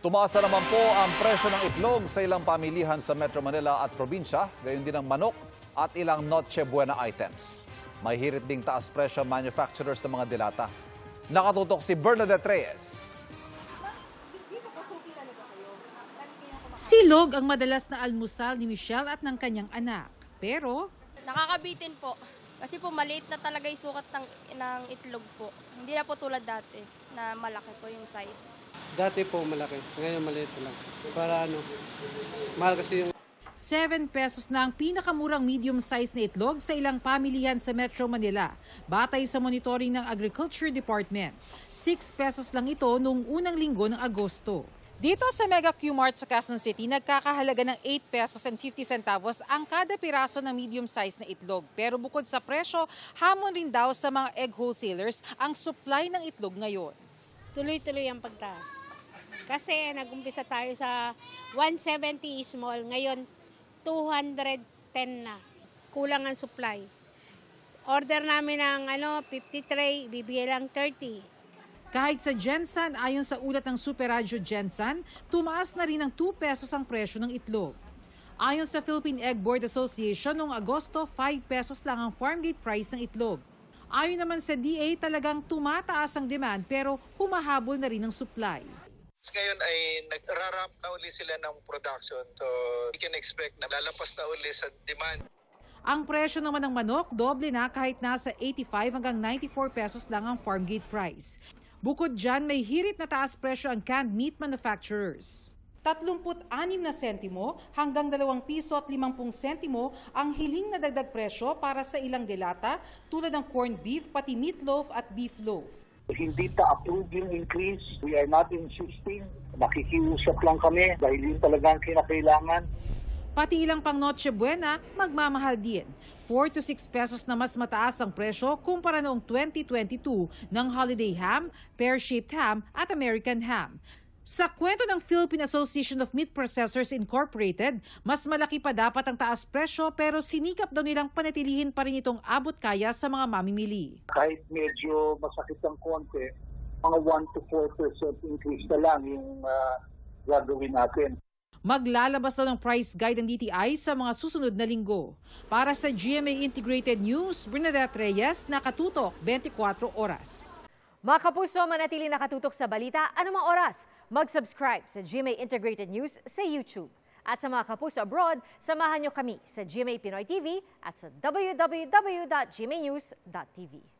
Tumaas na naman po ang presyo ng itlog sa ilang pamilihan sa Metro Manila at probinsya, gayon din ang manok at ilang Noche Buena items. May hirit ding taas presyo manufacturers ng mga dilata. Nakatutok si Bernadette Reyes. Silog ang madalas na almusal ni Michelle at ng kanyang anak. Pero nakakabitin po. Kasi po maliit na talaga yung sukat ng itlog po. Hindi na po tulad dati na malaki po yung size. Dati po malaki, ngayon maliit lang. Para mahal kasi yung 7 pesos na ang pinakamurang medium size na itlog sa ilang pamilihan sa Metro Manila. Batay sa monitoring ng Agriculture Department. 6 pesos lang ito noong unang linggo ng Agosto. Dito sa Mega Q-Mart sa Quezon City, nagkakahalaga ng 8 pesos and 50 centavos ang kada piraso ng medium size na itlog. Pero bukod sa presyo, hamon rin daw sa mga egg wholesalers ang supply ng itlog ngayon. Tuloy-tuloy ang pagtaas. Kasi nag-umpisa tayo sa 170 small, ngayon 210 na. Kulang ang supply. Order namin ng 50 tray, bibigay lang 30. Kahit sa Gensan, ayon sa ulat ng Super Radio Gensan, tumaas na rin ng 2 pesos ang presyo ng itlog. Ayon sa Philippine Egg Board Association, noong Agosto, 5 pesos lang ang farm gate price ng itlog. Ayon naman sa DA, talagang tumataas ang demand pero humahabol na rin ang supply. Ngayon ay nagraramp na uli sila ng production. So we can expect na lalapas na uli sa demand. Ang presyo naman ng manok, doble na kahit nasa 85 hanggang 94 pesos lang ang farm gate price. Bukod dyan, may hirit na taas presyo ang canned meat manufacturers. 36 na sentimo hanggang 2 piso at 50 sentimo ang hiling na dagdag presyo para sa ilang delata tulad ng corned beef, pati meatloaf at beef loaf. Hindi pa-approve yung increase. We are not insisting. Nakikiusap lang kami dahil yun talaga ang kinakailangan. Pati ilang pang Noche Buena, magmamahal din. 4 to 6 pesos na mas mataas ang presyo kumpara noong 2022 ng holiday ham, pear-shaped ham at American ham. Sa kwento ng Philippine Association of Meat Processors Incorporated, mas malaki pa dapat ang taas presyo pero sinikap daw nilang panatilihin pa rin itong abot kaya sa mga mamimili. Kahit medyo masakit ang konti, mga 1 to 4% increase na lang yung gagawin natin. Maglalabas daw ng price guide ng DTI sa mga susunod na linggo. Para sa GMA Integrated News, Bernadette Reyes, nakatutok 24 oras. Mga kapuso, manatili nakatutok sa balita anumang oras. Mag-subscribe sa GMA Integrated News sa YouTube. At sa mga kapuso abroad, samahan nyo kami sa GMA Pinoy TV at sa www.gmanews.tv.